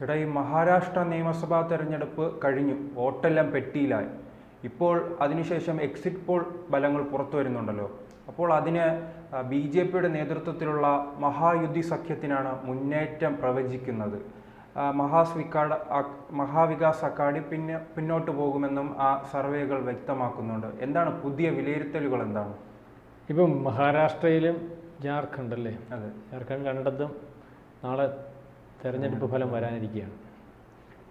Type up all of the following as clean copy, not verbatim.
ചേട്ടാ, ഈ മഹാരാഷ്ട്ര നിയമസഭാ തെരഞ്ഞെടുപ്പ് കഴിഞ്ഞു, വോട്ടെല്ലാം പെട്ടിയിലായി. ഇപ്പോൾ അതിനുശേഷം എക്സിറ്റ് പോൾ ഫലങ്ങൾ പുറത്തു വരുന്നുണ്ടല്ലോ. അപ്പോൾ അതിന് BJPയുടെ നേതൃത്വത്തിലുള്ള മഹായുദ്ധി സഖ്യത്തിനാണ് മുന്നേറ്റം പ്രവചിക്കുന്നത്. മഹാവികാസ് അഘാഡി പിന്നോട്ട് പോകുമെന്നും ആ സർവേകൾ വ്യക്തമാക്കുന്നുണ്ട്. എന്താണ് പുതിയ വിലയിരുത്തലുകൾ? എന്താണ് ഇപ്പം മഹാരാഷ്ട്രയിലും ജാർഖണ്ഡ് അല്ലേ? അതെ, ജാർഖണ്ഡ് രണ്ടിടത്തും നാളെ തെരഞ്ഞെടുപ്പ് ഫലം വരാനിരിക്കുകയാണ്.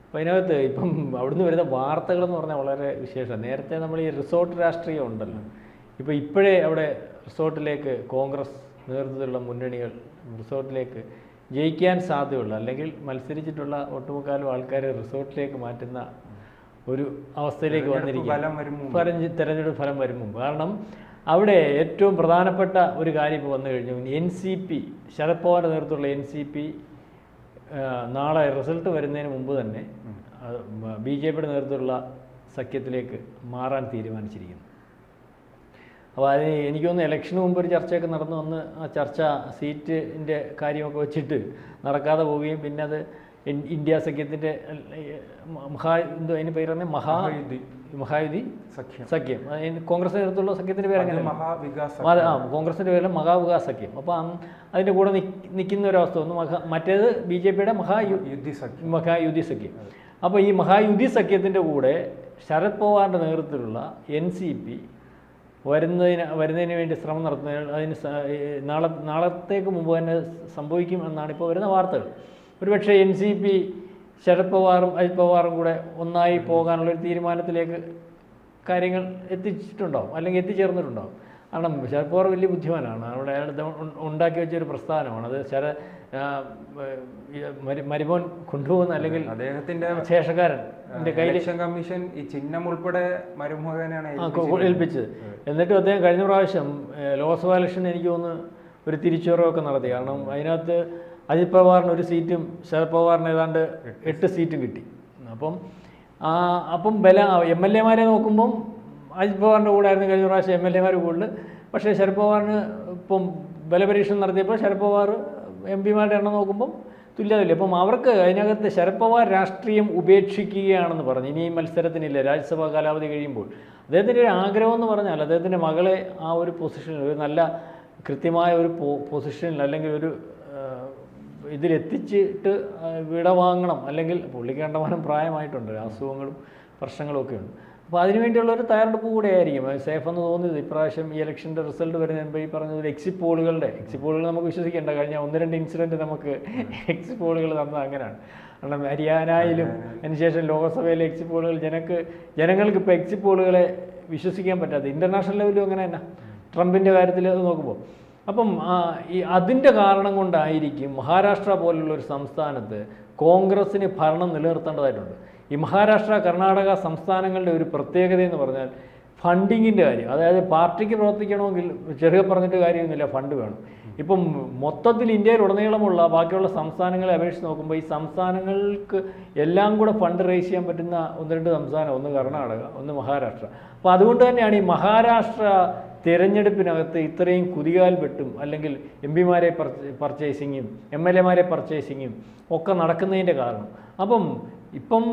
അപ്പോൾ അതിനകത്ത് ഇപ്പം അവിടുന്ന് വരുന്ന വാർത്തകളെന്ന് പറഞ്ഞാൽ വളരെ വിശേഷമാണ്. നേരത്തെ നമ്മൾ ഈ റിസോർട്ട് രാഷ്ട്രീയം ഉണ്ടല്ലോ, ഇപ്പോഴേ അവിടെ റിസോർട്ടിലേക്ക് കോൺഗ്രസ് നേതൃത്വത്തിലുള്ള മുന്നണികൾ റിസോർട്ടിലേക്ക് ജയിക്കാൻ സാധ്യതയുള്ള അല്ലെങ്കിൽ മത്സരിച്ചിട്ടുള്ള ഒട്ടുമുക്കാലും ആൾക്കാർ റിസോർട്ടിലേക്ക് മാറ്റുന്ന ഒരു അവസ്ഥയിലേക്ക് വന്നിരിക്കും തെരഞ്ഞെടുപ്പ് ഫലം വരും മുമ്പ്. കാരണം അവിടെ ഏറ്റവും പ്രധാനപ്പെട്ട ഒരു കാര്യം ഇപ്പോൾ വന്നു കഴിഞ്ഞു. NCP, ശരത് പവാറിൻ്റെ നേതൃത്വത്തിലുള്ള NCP നാളെ റിസൾട്ട് വരുന്നതിന് മുമ്പ് തന്നെ BJPയുടെ നേതൃത്വത്തിലുള്ള സഖ്യത്തിലേക്ക് മാറാൻ തീരുമാനിച്ചിരിക്കുന്നു. അപ്പോൾ അതിന് എനിക്ക് തോന്നുന്നു ഇലക്ഷന് മുമ്പ് ഒരു ചർച്ചയൊക്കെ നടന്നു വന്ന് ആ ചർച്ച സീറ്റിൻ്റെ കാര്യമൊക്കെ വെച്ചിട്ട് നടക്കാതെ പോവുകയും പിന്നെ അത് ഇന്ത്യ സഖ്യത്തിൻ്റെ അതിന് പേര് പറഞ്ഞാൽ മഹായുദ്ധി സഖ്യം, കോൺഗ്രസ് നേതൃത്വത്തിലുള്ള സഖ്യത്തിൻ്റെ പേര് അങ്ങനെ കോൺഗ്രസിൻ്റെ പേരിൽ മഹാവികാസ് സഖ്യം. അപ്പോൾ അതിൻ്റെ കൂടെ നിൽക്കുന്ന ഒരവസ്ഥ വന്നു. മറ്റേത് BJPയുടെ മഹായുദ്ധി സഖ്യം. അപ്പോൾ ഈ മഹായുദ്ധി സഖ്യത്തിൻ്റെ കൂടെ ശരത് പവാറിൻ്റെ നേതൃത്വത്തിലുള്ള NCP വരുന്നതിന് വേണ്ടി ശ്രമം നടത്തുന്നതിന് അതിന് നാളത്തേക്ക് മുമ്പ് തന്നെ സംഭവിക്കും എന്നാണ് ഇപ്പോൾ വരുന്ന വാർത്തകൾ. ഒരുപക്ഷെ NCP ശരത് പവാറും അജിത് പവാറും കൂടെ ഒന്നായി പോകാനുള്ളൊരു തീരുമാനത്തിലേക്ക് കാര്യങ്ങൾ എത്തിച്ചിട്ടുണ്ടാവും, അല്ലെങ്കിൽ എത്തിച്ചേർന്നിട്ടുണ്ടാവും. കാരണം ശരത് പവാർ വലിയ ബുദ്ധിമാനാണ്. അവിടെ അയാൾ ഉണ്ടാക്കി വെച്ചൊരു പ്രസ്ഥാനമാണ് അത്. മരുമോൻ കൊണ്ടുപോകുന്ന അല്ലെങ്കിൽ അദ്ദേഹത്തിന്റെ ശേഷക്കാരൻ കമ്മീഷൻ ഈ ചിഹ്നം ഉൾപ്പെടെ മരുമകനാണ് ഏൽപ്പിച്ചത്. എന്നിട്ടും അദ്ദേഹം കഴിഞ്ഞ പ്രാവശ്യം ലോക്സഭാ ഇലക്ഷൻ എനിക്ക് തോന്നുന്നു ഒരു തിരിച്ചുവരവൊക്കെ നടത്തി. കാരണം അതിനകത്ത് അജിത് പവാറിന് 1 സീറ്റും ശരത് പവാറിന് ഏതാണ്ട് 8 സീറ്റും കിട്ടി. അപ്പം MLA-മാരെ നോക്കുമ്പം അജിത് പവാറിൻ്റെ കൂടെ ആയിരുന്നു കഴിഞ്ഞ പ്രാവശ്യം MLA-മാർ കൂടുതൽ. പക്ഷേ ശരത് പവാറിന് ഇപ്പം ബലപരീക്ഷണം നടത്തിയപ്പോൾ ശരത് പവാർ MP-മാരുടെ എണ്ണം നോക്കുമ്പം തുല്യതയില്ല. അപ്പം അവർക്ക് അതിനകത്ത് ശരത് പവാർ രാഷ്ട്രീയം ഉപേക്ഷിക്കുകയാണെന്ന് പറഞ്ഞ് ഇനി മത്സരത്തിനില്ല രാജ്യസഭാ കാലാവധി കഴിയുമ്പോൾ. അദ്ദേഹത്തിൻ്റെ ഒരു ആഗ്രഹം എന്ന് പറഞ്ഞാൽ അദ്ദേഹത്തിൻ്റെ മകളെ ആ ഒരു പൊസിഷനിൽ, ഒരു നല്ല കൃത്യമായ ഒരു പൊസിഷനിൽ അല്ലെങ്കിൽ ഒരു ഇതിലെത്തിച്ചിട്ട് വിടവാങ്ങണം. അല്ലെങ്കിൽ പുള്ളിക്ക് കണ്ടമാനം പ്രായമായിട്ടുണ്ട്, അസുഖങ്ങളും പ്രശ്നങ്ങളും ഒക്കെ ഉണ്ട്. അപ്പോൾ അതിനുവേണ്ടിയുള്ള ഒരു തയ്യാറെടുപ്പ് കൂടെ ആയിരിക്കും. സേഫ് എന്ന് തോന്നിയത് ഇപ്രാവശ്യം ഈ ഇലക്ഷൻ്റെ റിസൾട്ട് വരുന്നതിന് ഈ പറഞ്ഞത് എക്സിറ്റ് പോളുകൾ നമുക്ക് വിശ്വസിക്കേണ്ട. കഴിഞ്ഞ 1-2 ഇൻസിഡൻറ്റ് നമുക്ക് എക്സിറ്റ് പോളുകൾ തന്നത് അങ്ങനെയാണ്. കാരണം ഹരിയാനയിലും അതിനുശേഷം ലോക്സഭയിലെ എക്സിറ്റ് പോളുകൾ ജനങ്ങൾക്ക് ഇപ്പോൾ എക്സിറ്റ് പോളുകളെ വിശ്വസിക്കാൻ പറ്റാതെ ഇൻ്റർനാഷണൽ ലെവലിലും അങ്ങനെ തന്നെ ട്രംപിൻ്റെ കാര്യത്തിൽ അത് നോക്കുമ്പോൾ. അപ്പം അതിൻ്റെ കാരണം കൊണ്ടായിരിക്കും മഹാരാഷ്ട്ര പോലുള്ളൊരു സംസ്ഥാനത്ത് കോൺഗ്രസ്സിന് ഭരണം നിലനിർത്തേണ്ടതായിട്ടുണ്ട്. ഈ മഹാരാഷ്ട്ര, കർണാടക സംസ്ഥാനങ്ങളുടെ ഒരു പ്രത്യേകത എന്ന് പറഞ്ഞാൽ ഫണ്ടിങ്ങിൻ്റെ കാര്യം. അതായത് പാർട്ടിക്ക് പ്രവർത്തിക്കണമെങ്കിൽ ചെറിയ പറഞ്ഞിട്ട് കാര്യമൊന്നുമില്ല, ഫണ്ട് വേണം. ഇപ്പം മൊത്തത്തിൽ ഇന്ത്യയിലുടനീളമുള്ള ബാക്കിയുള്ള സംസ്ഥാനങ്ങളെ അപേക്ഷിച്ച് നോക്കുമ്പോൾ ഈ സംസ്ഥാനങ്ങൾക്ക് എല്ലാം കൂടെ ഫണ്ട് റേസ് ചെയ്യാൻ പറ്റുന്ന 1-2 സംസ്ഥാനം, ഒന്ന് കർണാടക, ഒന്ന് മഹാരാഷ്ട്ര. അപ്പോൾ അതുകൊണ്ട് തന്നെയാണ് ഈ മഹാരാഷ്ട്ര തിരഞ്ഞെടുപ്പിനകത്ത് ഇത്രയും കുതികാൽ വെട്ടും അല്ലെങ്കിൽ MP-മാരെ പർച്ചേസിങ്ങും MLA-മാരെ പർച്ചേസിങ്ങും ഒക്കെ നടക്കുന്നതിൻ്റെ കാരണം. ഇപ്പം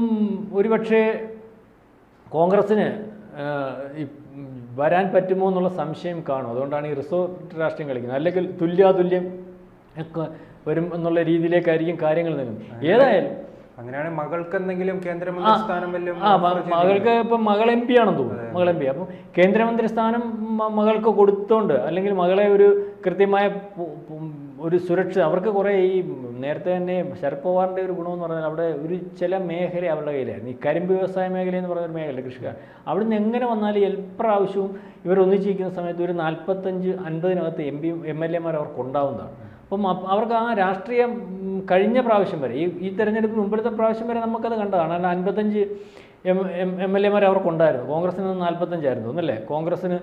ഒരുപക്ഷെ കോൺഗ്രസ്സിന് വരാൻ പറ്റുമോ എന്നുള്ള സംശയം കാണും. അതുകൊണ്ടാണ് ഈ റിസോർട്ട് രാഷ്ട്രീയം കളിക്കുന്നത്. അല്ലെങ്കിൽ തുല്യാതുല്യം ഒക്കെ വരും എന്നുള്ള രീതിയിലേക്കായിരിക്കും കാര്യങ്ങൾ നീങ്ങുന്നത്. ഏതായാലും അങ്ങനെയാണ് മകൾക്ക് എന്തെങ്കിലും കേന്ദ്രമന്ത്രി സ്ഥാനം മകൾക്ക് ഇപ്പം മകൾ MP ആണെന്ന് തോന്നുന്നു, മകൾ MP. അപ്പം കേന്ദ്രമന്ത്രി സ്ഥാനം മകൾക്ക് കൊടുത്തോണ്ട് അല്ലെങ്കിൽ മകളെ ഒരു കൃത്യമായ ഒരു സുരക്ഷ അവർക്ക് കുറേ ഈ നേരത്തെ തന്നെ ശരത് പവാറിൻ്റെ ഒരു ഗുണമെന്ന് പറഞ്ഞാൽ അവിടെ ഒരു ചില മേഖല അവരുടെ കയ്യിലായിരുന്നു. ഈ കരിമ്പ് വ്യവസായ മേഖല എന്ന് പറഞ്ഞൊരു മേഖല, കൃഷിക്കാർ. അവിടുന്ന് എങ്ങനെ വന്നാലും എപ്രാവശ്യവും ഇവരൊന്നിച്ചിരിക്കുന്ന സമയത്ത് ഒരു 45-50 MLA-മാർ അവർക്ക് ഉണ്ടാവുന്നതാണ്. അപ്പം അവർക്ക് ആ രാഷ്ട്രീയം കഴിഞ്ഞ പ്രാവശ്യം വരെ ഈ തെരഞ്ഞെടുപ്പിന് മുമ്പത്തെ പ്രാവശ്യം വരെ നമുക്കത് കണ്ടതാണ്. 55 MLA-മാർ അവർക്കുണ്ടായിരുന്നു. കോൺഗ്രസിന് 45 തോന്നല്ലേ, കോൺഗ്രസ്സിന്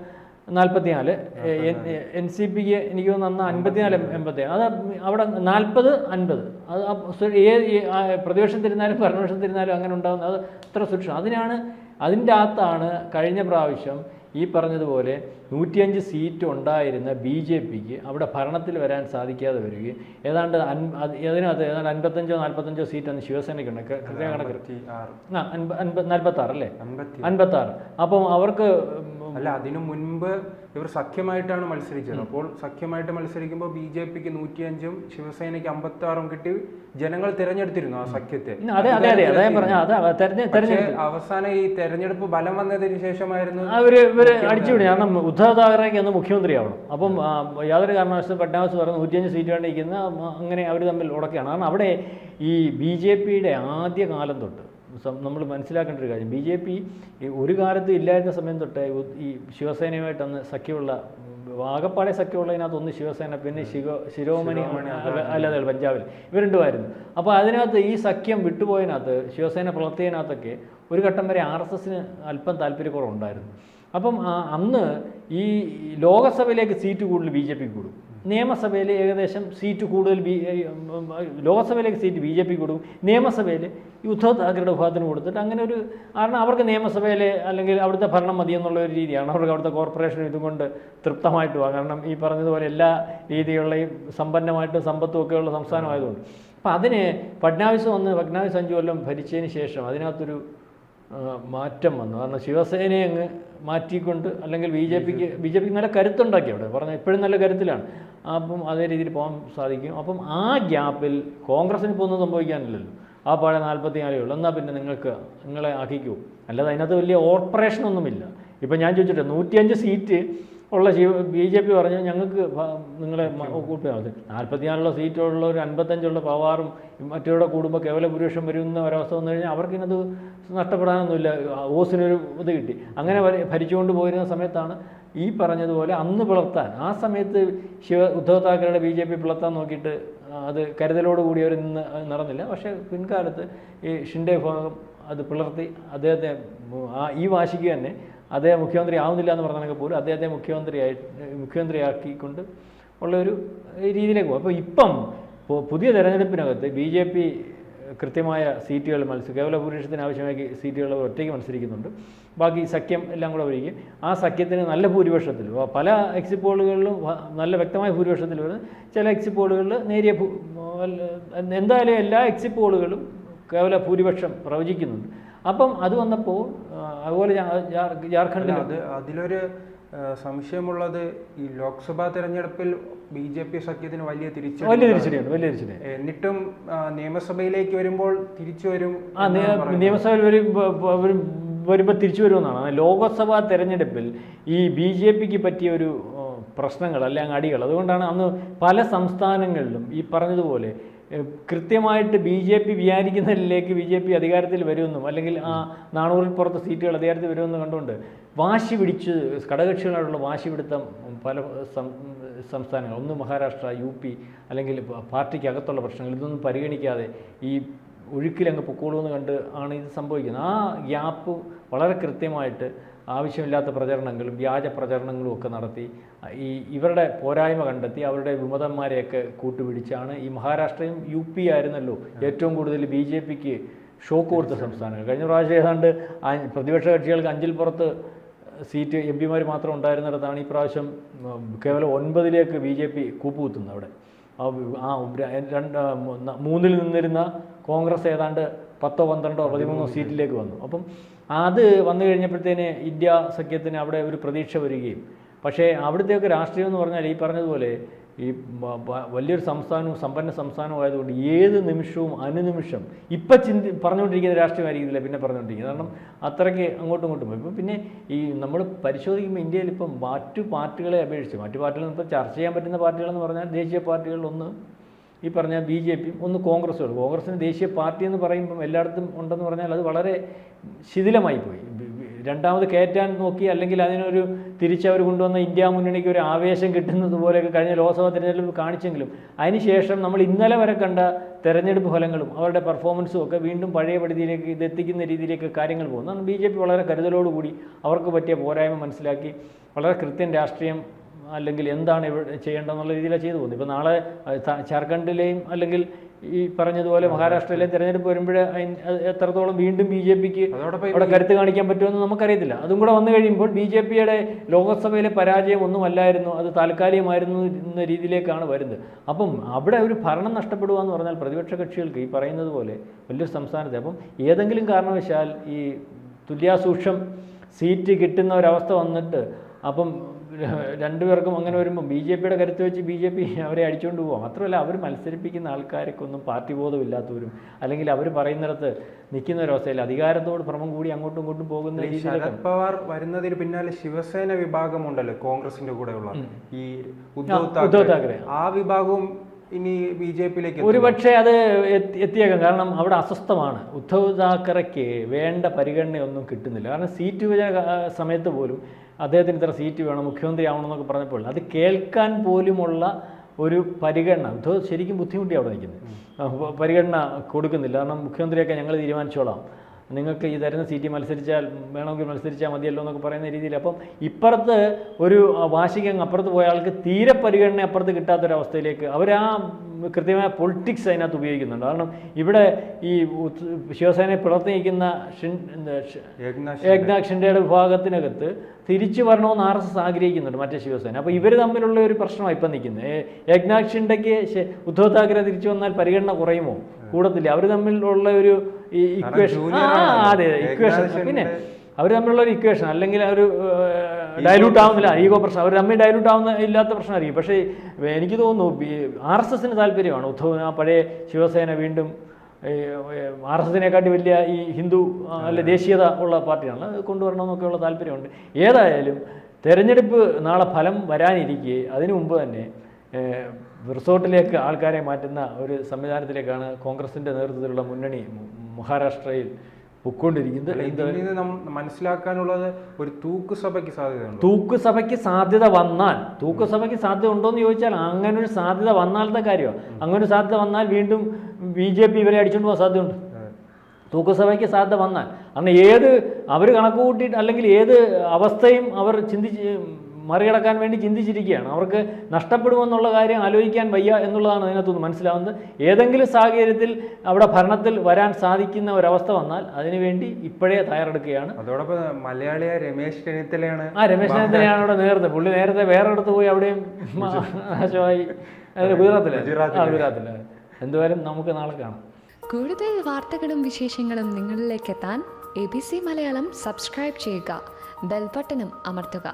44, NCPക്ക് എനിക്ക് തോന്നുന്നു 54-80. അത് അവിടെ 40-50 അത് പ്രതിപക്ഷത്തിരുന്നാലും ഭരണപക്ഷത്തിരുന്നാലും അങ്ങനെ ഉണ്ടാകുന്നത് അത് ഇത്ര സുരക്ഷിതം. അതിൻ്റെ അകത്താണ് കഴിഞ്ഞ പ്രാവശ്യം ഈ പറഞ്ഞതുപോലെ 105 സീറ്റ് ഉണ്ടായിരുന്ന BJPക്ക് അവിടെ ഭരണത്തിൽ വരാൻ സാധിക്കാതെ വരികയും അതിനകത്ത് ഏതാണ്ട് 55-45 സീറ്റാണ് ശിവസേനയ്ക്കുണ്ട്. കൃത്യ കണക്ക് 46 അല്ലേ, 56. അപ്പം അവർക്ക് അല്ല, അതിനു മുൻപ് ഇവർ സഖ്യമായിട്ടാണ് മത്സരിച്ചത്. അപ്പോൾ സഖ്യമായിട്ട് മത്സരിക്കുമ്പോൾ BJPക്ക് 105-ഉം ശിവസേനയ്ക്ക് 56-ഉം കിട്ടി ജനങ്ങൾ തിരഞ്ഞെടുത്തിരുന്നു ആ സഖ്യത്തെ. അവസാനം ഈ തെരഞ്ഞെടുപ്പ് ഫലം വന്നതിന് ശേഷമായിരുന്നു ഇവര് അടിച്ചുവിടും. കാരണം ഉദ്ധവ് താക്കറേക്ക് അന്ന് മുഖ്യമന്ത്രിയാവണം. അപ്പം യാതൊരു കാരണവശാലും ഫഡ്നാവിസ് പറഞ്ഞ് 105 സീറ്റാണ് ഇരിക്കുന്നത്. അങ്ങനെ അവർ തമ്മിൽ ഉടക്കുകയാണ്. കാരണം അവിടെ ഈ BJPയുടെ ആദ്യ കാലം തൊട്ട് നമ്മൾ മനസ്സിലാക്കേണ്ട ഒരു കാര്യം, BJP ഒരു കാലത്ത് ഇല്ലായിരുന്ന സമയം തൊട്ട് ഈ ശിവസേനയുമായിട്ടന്ന് സഖ്യമുള്ള ആകപ്പാടെ സഖ്യമുള്ളതിനകത്ത് ഒന്ന് ശിവസേന, പിന്നെ ശിരോമണി അല്ലാതെ പഞ്ചാബിൽ ഇവർ രണ്ടുമായിരുന്നു. അപ്പോൾ അതിനകത്ത് ഈ സഖ്യം വിട്ടുപോയതിനകത്ത് ശിവസേന പിളർത്തിയതിനകത്തൊക്കെ ഒരു ഘട്ടം വരെ RSSന് അല്പം താല്പര്യക്കുറവുണ്ടായിരുന്നു. അപ്പം അന്ന് ഈ ലോകസഭയിലേക്ക് സീറ്റ് കൂടുതൽ BJPക്ക് കൂടും, നിയമസഭയിൽ ഏകദേശം സീറ്റ് കൂടുതൽ ലോകസഭയിലേക്ക് സീറ്റ് BJP കൊടുക്കും, നിയമസഭയിൽ ഉദ്ധവ് താക്കറയുടെ വിഭാഗത്തിന് കൊടുത്തിട്ട് അങ്ങനെ ഒരു കാരണം അവർക്ക് നിയമസഭയിലെ അല്ലെങ്കിൽ അവിടുത്തെ ഭരണം മതി എന്നുള്ള ഒരു രീതിയാണ്. അവർക്ക് അവിടുത്തെ കോർപ്പറേഷൻ ഇതുകൊണ്ട് തൃപ്തമായിട്ട് പോകാം. കാരണം ഈ പറഞ്ഞതുപോലെ എല്ലാ രീതിയിലുള്ള ഈ സമ്പന്നമായിട്ട് സമ്പത്തും ഒക്കെയുള്ള സംസ്ഥാനമായതുകൊണ്ട്. അപ്പം അതിന് ഫഡ്നാവിസ് 5 കൊല്ലം ഭരിച്ചതിന് ശേഷം അതിനകത്തൊരു മാറ്റം വന്നു. കാരണം ശിവസേനയെ അങ്ങ് മാറ്റിക്കൊണ്ട് അല്ലെങ്കിൽ BJPക്ക് നല്ല കരുത്തുണ്ടാക്കി അവിടെ പറഞ്ഞാൽ എപ്പോഴും നല്ല കരുത്തിലാണ്. അപ്പം അതേ രീതിയിൽ പോകാൻ സാധിക്കും. അപ്പം ആ ഗ്യാപ്പിൽ കോൺഗ്രസ്സിന് ഇപ്പോൾ ഒന്നും സംഭവിക്കാനില്ലല്ലോ. ആ പാടെ 44 ഉള്ളൂ, എന്നാൽ പിന്നെ നിങ്ങളെ ആക്കിക്കൂ. അല്ലാതെ അതിനകത്ത് വലിയ ഓപ്പറേഷനൊന്നുമില്ല. ഇപ്പം ഞാൻ ചോദിച്ചിട്ട് 105 സീറ്റ് ഉള്ള BJP പറഞ്ഞു ഞങ്ങൾക്ക് നിങ്ങളെ കൂട്ടിയാൽ മതി. 44 സീറ്റുള്ള ഒരു 55 പവാറും മറ്റവരുടെ കൂടുമ്പോൾ കേവല ഭൂരിപക്ഷം വരുന്ന ഒരവസ്ഥ വന്നു കഴിഞ്ഞാൽ അവർക്കിനത് നഷ്ടപ്പെടാനൊന്നുമില്ല. ഓസിനൊരു ഇത് കിട്ടി. അങ്ങനെ ഭരിച്ചുകൊണ്ട് പോയിരുന്ന സമയത്താണ് ഈ പറഞ്ഞതുപോലെ അന്ന് പിളർത്താൻ ആ സമയത്ത് ഉദ്ധവ് താക്കറയുടെ BJP പിളർത്താൻ നോക്കിയിട്ട് അത് കരുതലോടുകൂടി അവർ നടന്നില്ല. പക്ഷേ പിൻകാലത്ത് ഈ ഷിൻഡെ വിഭാഗം അത് പിളർത്തി അദ്ദേഹത്തെ ഈ വാശിക്ക് തന്നെ അദ്ദേഹം മുഖ്യമന്ത്രി ആവുന്നില്ല എന്ന് പറഞ്ഞാൽ പോലും അദ്ദേഹത്തെ മുഖ്യമന്ത്രിയാക്കിക്കൊണ്ട് ഉള്ളൊരു രീതിയിലേക്ക് പോകും. അപ്പോൾ ഇപ്പം പുതിയ തെരഞ്ഞെടുപ്പിനകത്ത് BJP കൃത്യമായ സീറ്റുകൾ കേവല ഭൂരിപക്ഷത്തിന് ആവശ്യമായ സീറ്റുകൾ ഒറ്റയ്ക്ക് മത്സരിക്കുന്നുണ്ട്. ബാക്കി സഖ്യം എല്ലാം കൂടെ വരികയും ആ സഖ്യത്തിന് നല്ല ഭൂരിപക്ഷത്തിൽ പല എക്സിറ്റ് പോളുകളിലും നല്ല വ്യക്തമായ ഭൂരിപക്ഷത്തിൽ വരുന്നത്, ചില എക്സിറ്റ് പോളുകളിൽ നേരിയ എന്തായാലും എല്ലാ എക്സിറ്റ് പോളുകളും കേവല ഭൂരിപക്ഷം പ്രവചിക്കുന്നുണ്ട്. അപ്പം അത് വന്നപ്പോൾ അതുപോലെ ജാർഖണ്ഡിൽ അതിലൊരു സംശയമുള്ളത് ഈ ലോക്സഭാ തെരഞ്ഞെടുപ്പിൽ BJP സഖ്യത്തിന് വലിയ തിരിച്ചടിയാണ്. എന്നിട്ടും നിയമസഭയിലേക്ക് വരുമ്പോൾ തിരിച്ചു വരും. നിയമസഭയിൽ വരുമ്പോൾ തിരിച്ചു വരുമെന്നാണ്. ലോക്സഭാ തെരഞ്ഞെടുപ്പിൽ ഈ BJPക്ക് പറ്റിയ ഒരു പ്രശ്നങ്ങൾ അല്ലെങ്കിൽ അടികൾ, അതുകൊണ്ടാണ് അന്ന് പല സംസ്ഥാനങ്ങളിലും ഈ പറഞ്ഞതുപോലെ കൃത്യമായിട്ട് BJP വിചാരിക്കുന്നതിലേക്ക് BJP അധികാരത്തിൽ വരുമെന്നും അല്ലെങ്കിൽ ആ 400-ൽ പുറത്ത് സീറ്റുകൾ അധികാരത്തിൽ വരുമെന്ന് കണ്ടുകൊണ്ട് വാശി പിടിച്ച് ഘടകകക്ഷികളോടുള്ള വാശി പിടുത്തം പല സംസ്ഥാനങ്ങൾ, ഒന്ന് മഹാരാഷ്ട്ര, UP അല്ലെങ്കിൽ പാർട്ടിക്കകത്തുള്ള പ്രശ്നങ്ങൾ ഇതൊന്നും പരിഗണിക്കാതെ ഈ ഒഴുക്കിലങ്ങ് പൊക്കോളൂന്ന് കണ്ട് ആണ് ഇത് സംഭവിക്കുന്നത്. ആ ഗ്യാപ്പ് വളരെ കൃത്യമായിട്ട് ആവശ്യമില്ലാത്ത പ്രചരണങ്ങളും വ്യാജ പ്രചരണങ്ങളും ഒക്കെ നടത്തി ഇവരുടെ പോരായ്മ കണ്ടെത്തി അവരുടെ വിമതന്മാരെയൊക്കെ കൂട്ടുപിടിച്ചാണ് ഈ മഹാരാഷ്ട്രയും UP ആയിരുന്നല്ലോ ഏറ്റവും കൂടുതൽ BJPക്ക് ഷോക്ക് കൊടുത്ത സംസ്ഥാനങ്ങൾ. കഴിഞ്ഞ പ്രാവശ്യം ഏതാണ്ട് പ്രതിപക്ഷ കക്ഷികൾക്ക് 5-ൽ പുറത്ത് സീറ്റ് MP മാത്രം ഉണ്ടായിരുന്നിടത്താണ് ഈ പ്രാവശ്യം കേവലം 9-ലേക്ക് BJP കൂപ്പുകുത്തുന്നത്. അവിടെ 3-ൽ നിന്നിരുന്ന കോൺഗ്രസ് ഏതാണ്ട് 10, 12, 13 സീറ്റിലേക്ക് വന്നു. അപ്പം അത് വന്നു കഴിഞ്ഞപ്പോഴത്തേന് ഇന്ത്യ സഖ്യത്തിന് അവിടെ ഒരു പ്രതീക്ഷ വരികയും, പക്ഷേ അവിടുത്തെയൊക്കെ രാഷ്ട്രീയം എന്ന് പറഞ്ഞാൽ ഈ പറഞ്ഞതുപോലെ ഈ വലിയൊരു സംസ്ഥാനവും സമ്പന്ന സംസ്ഥാനവും ആയതുകൊണ്ട് ഏത് നിമിഷവും അനുനിമിഷം ഇപ്പം പറഞ്ഞുകൊണ്ടിരിക്കുന്ന രാഷ്ട്രീയമായിരിക്കില്ല പിന്നെ പറഞ്ഞുകൊണ്ടിരിക്കുന്നത്. കാരണം അത്രയ്ക്ക് അങ്ങോട്ടും ഇങ്ങോട്ടും പോയി. ഇപ്പം പിന്നെ ഈ നമ്മൾ പരിശോധിക്കുമ്പോൾ ഇന്ത്യയിൽ ഇപ്പം മറ്റു പാർട്ടികളെ അപേക്ഷിച്ച് മറ്റു പാർട്ടികൾ ഇപ്പോൾ ചർച്ച ചെയ്യാൻ പറ്റുന്ന പാർട്ടികളെന്ന് പറഞ്ഞാൽ ദേശീയ പാർട്ടികളിലൊന്ന് ഈ പറഞ്ഞ BJPയും ഒന്ന് കോൺഗ്രസ്സും. കോൺഗ്രസ്സിന് ദേശീയ പാർട്ടി എന്ന് പറയുമ്പം എല്ലായിടത്തും ഉണ്ടെന്ന് പറഞ്ഞാൽ അത് വളരെ ശിഥിലമായി പോയി. രണ്ടാമത് കയറ്റാൻ നോക്കി അല്ലെങ്കിൽ അതിനൊരു തിരിച്ചവർ കൊണ്ടുവന്ന ഇന്ത്യ മുന്നണിക്ക് ഒരു ആവേശം കിട്ടുന്നത് പോലെയൊക്കെ കഴിഞ്ഞ ലോക്സഭാ തെരഞ്ഞെടുപ്പ് കാണിച്ചെങ്കിലും അതിനുശേഷം നമ്മൾ ഇന്നലെ വരെ കണ്ട തെരഞ്ഞെടുപ്പ് ഫലങ്ങളും അവരുടെ പെർഫോമൻസും ഒക്കെ വീണ്ടും പഴയ പടിതിയിലേക്ക് ഇതെത്തിക്കുന്ന രീതിയിലേക്ക് കാര്യങ്ങൾ പോകുന്നു. അന്ന് BJP വളരെ കരുതലോടുകൂടി അവർക്ക് പറ്റിയ പോരായ്മ മനസ്സിലാക്കി വളരെ കൃത്യം രാഷ്ട്രീയം അല്ലെങ്കിൽ എന്താണ് ഇവിടെ ചെയ്യേണ്ടതെന്നുള്ള രീതിയിലാണ് ചെയ്തു പോകുന്നത്. ഇപ്പോൾ നാളെ ജാർഖണ്ഡിലെയും അല്ലെങ്കിൽ ഈ പറഞ്ഞതുപോലെ മഹാരാഷ്ട്രയിലെ തെരഞ്ഞെടുപ്പ് വരുമ്പോൾ എത്രത്തോളം വീണ്ടും BJPക്ക് അവിടെ കരുത്ത് കാണിക്കാൻ പറ്റുമെന്ന് നമുക്കറിയത്തില്ല. അതും കൂടെ വന്നു കഴിയുമ്പോൾ BJPയുടെ ലോകസഭയിലെ പരാജയം ഒന്നുമല്ലായിരുന്നു, അത് താൽക്കാലികമായിരുന്നു എന്ന രീതിയിലേക്കാണ് വരുന്നത്. അപ്പം അവിടെ ഒരു ഭരണം നഷ്ടപ്പെടുക എന്ന് പറഞ്ഞാൽ പ്രതിപക്ഷ കക്ഷികൾക്ക് ഈ പറയുന്നത് പോലെ വലിയൊരു സംസ്ഥാനത്ത് അപ്പം ഏതെങ്കിലും കാരണവശാൽ ഈ തുല്യാസൂക്ഷം സീറ്റ് കിട്ടുന്ന ഒരവസ്ഥ വന്നിട്ട് അപ്പം രണ്ടുപേർക്കും അങ്ങനെ വരുമ്പോൾ BJPയുടെ കരുത്ത് വെച്ച് BJP അവരെ അടിച്ചുകൊണ്ട് പോകാം. മാത്രമല്ല അവർ മത്സരിപ്പിക്കുന്ന ആൾക്കാർക്കൊന്നും പാർട്ടി ബോധമില്ലാത്തവരും അല്ലെങ്കിൽ അവർ പറയുന്നിടത്ത് നിൽക്കുന്ന ഒരവസ്ഥയിൽ അധികാരത്തോട് ഭ്രമം കൂടി അങ്ങോട്ടും ഇങ്ങോട്ടും പോകുന്ന രീതിയിൽ ശരത് പവാർ വരുന്നതിന് പിന്നാലെ ശിവസേന വിഭാഗമുണ്ടല്ലോ കോൺഗ്രസിന്റെ കൂടെയുള്ള ഈ ഉദ്ധവ് താക്കറെ, ആ വിഭാഗവും ഇനി BJPയിലേക്ക് ഒരുപക്ഷെ അത് എത്തിയേക്കാം. കാരണം അവിടെ അസ്വസ്ഥമാണ്. ഉദ്ധവ് താക്കറയ്ക്ക് വേണ്ട പരിഗണനയൊന്നും കിട്ടുന്നില്ല. കാരണം സീറ്റ് വിഭജന സമയത്ത് പോലും അദ്ദേഹത്തിന് ഇത്ര സീറ്റ് വേണം, മുഖ്യമന്ത്രി ആവണമെന്നൊക്കെ പറഞ്ഞപ്പോൾ അത് കേൾക്കാൻ പോലുമുള്ള ഒരു പരിഗണന ഉദ്ധവ് ശരിക്കും ബുദ്ധിമുട്ടി അവിടെ നിൽക്കുന്നത്. പരിഗണന കൊടുക്കുന്നില്ല. കാരണം മുഖ്യമന്ത്രിയൊക്കെ ഞങ്ങൾ തീരുമാനിച്ചോളാം, നിങ്ങൾക്ക് ഈ തരുന്ന സീറ്റ് വേണമെങ്കിൽ മത്സരിച്ചാൽ മതിയല്ലോ എന്നൊക്കെ പറയുന്ന രീതിയിൽ. അപ്പം ഇപ്പുറത്ത് ഒരു വാശിക്കങ്ങ് അപ്പുറത്ത് പോയ ആൾക്ക് തീരെ പരിഗണന അപ്പുറത്ത് കിട്ടാത്തൊരവസ്ഥയിലേക്ക് അവർ ആ കൃത്യമായ പൊളിറ്റിക്സ് അതിനകത്ത് ഉപയോഗിക്കുന്നുണ്ട്. കാരണം ഇവിടെ ഈ ശിവസേനയെ പിളർത്തി നിൽക്കുന്ന ഏക്നാഥ് ഷിൻഡെയുടെ വിഭാഗത്തിനകത്ത് തിരിച്ചു വരണമെന്ന് RSS ആഗ്രഹിക്കുന്നുണ്ട് മറ്റേ ശിവസേന. അപ്പോൾ ഇവർ തമ്മിലുള്ള ഒരു പ്രശ്നമാണ് ഇപ്പം നിൽക്കുന്നത്. ഏക്നാഥ് ഷിൻഡെക്ക് ഉദ്ധവ് താക്കറെ തിരിച്ചു വന്നാൽ പരിഗണന കുറയുമോ? കൂടത്തില്ല. അവർ തമ്മിലുള്ള ഒരു ഇക്വേഷൻ, അതെ ഇക്വേഷൻ, പിന്നെ അവർ തമ്മിലുള്ള ഒരു ഇക്വേഷൻ അല്ലെങ്കിൽ ഒരു ഡയലൂട്ട് ആവുന്നില്ല, ഈഗോ പ്രശ്നം അവർ തമ്മിൽ ഡയലൂട്ട് ആവുന്ന ഇല്ലാത്ത പ്രശ്നമായിരിക്കും. പക്ഷേ എനിക്ക് തോന്നുന്നു RSSന് താല്പര്യമാണ് ഉദ്ധവ് ആ പഴയ ശിവസേന വീണ്ടും RSSനെക്കാട്ടി വലിയ ഈ ഹിന്ദു അല്ലെ ദേശീയത ഉള്ള പാർട്ടിയാണ്, അത് കൊണ്ടുവരണമെന്നൊക്കെയുള്ള താല്പര്യമുണ്ട്. ഏതായാലും തെരഞ്ഞെടുപ്പ് നാളെ ഫലം വരാനിരിക്കെ അതിനു മുമ്പ് തന്നെ റിസോർട്ടിലേക്ക് ആൾക്കാരെ മാറ്റുന്ന ഒരു സംവിധാനത്തിലേക്കാണ് കോൺഗ്രസിൻ്റെ നേതൃത്വത്തിലുള്ള മുന്നണി മഹാരാഷ്ട്രയിൽ പൊയ്ക്കൊണ്ടിരിക്കുന്നത്. മനസ്സിലാക്കാനുള്ളത് ഒരു തൂക്കുസഭയ്ക്ക് സാധ്യതയുണ്ട്. തൂക്കുസഭയ്ക്ക് സാധ്യത വന്നാൽ, തൂക്കുസഭയ്ക്ക് സാധ്യത ഉണ്ടോയെന്ന് ചോദിച്ചാൽ അങ്ങനെ ഒരു സാധ്യത വന്നാലത്തെ കാര്യമാണ്. അങ്ങനെ ഒരു സാധ്യത വന്നാൽ വീണ്ടും BJP ഇവരെ അടിച്ചുകൊണ്ട് പോകാൻ സാധ്യതയുണ്ട്. തൂക്കുസഭയ്ക്ക് സാധ്യത വന്നാൽ കാരണം അവർ കണക്ക് കൂട്ടിയിട്ട് അല്ലെങ്കിൽ ഏത് അവസ്ഥയും അവർ മറികടക്കാൻ വേണ്ടി ചിന്തിച്ചിരിക്കുകയാണ്. അവർക്ക് നഷ്ടപ്പെടുമെന്നുള്ള കാര്യം ആലോചിക്കാൻ വയ്യ എന്നുള്ളതാണ് അതിനകത്തുനിന്ന് മനസ്സിലാവുന്നത്. ഏതെങ്കിലും സാഹചര്യത്തിൽ അവിടെ ഭരണത്തിൽ വരാൻ സാധിക്കുന്ന ഒരവസ്ഥ വന്നാൽ അതിനുവേണ്ടി ഇപ്പോഴേ തയ്യാറെടുക്കുകയാണ്. അതോടൊപ്പം മലയാളിയായ രമേശ് ചെന്നിത്തലയാണ് അവിടെ നേരത്തെ പുള്ളി നേരത്തെ വേറെ അടുത്ത് പോയി അവിടെയും നാശമായി. ഗുജറാത്തില് എന്തുവായാലും നമുക്ക് നാളെ കാണാം. കൂടുതൽ വാർത്തകളും വിശേഷങ്ങളും നിങ്ങളിലേക്ക് എത്താൻ ABC മലയാളം സബ്സ്ക്രൈബ് ചെയ്യുക, ബെൽ ബട്ടണും അമർത്തുക.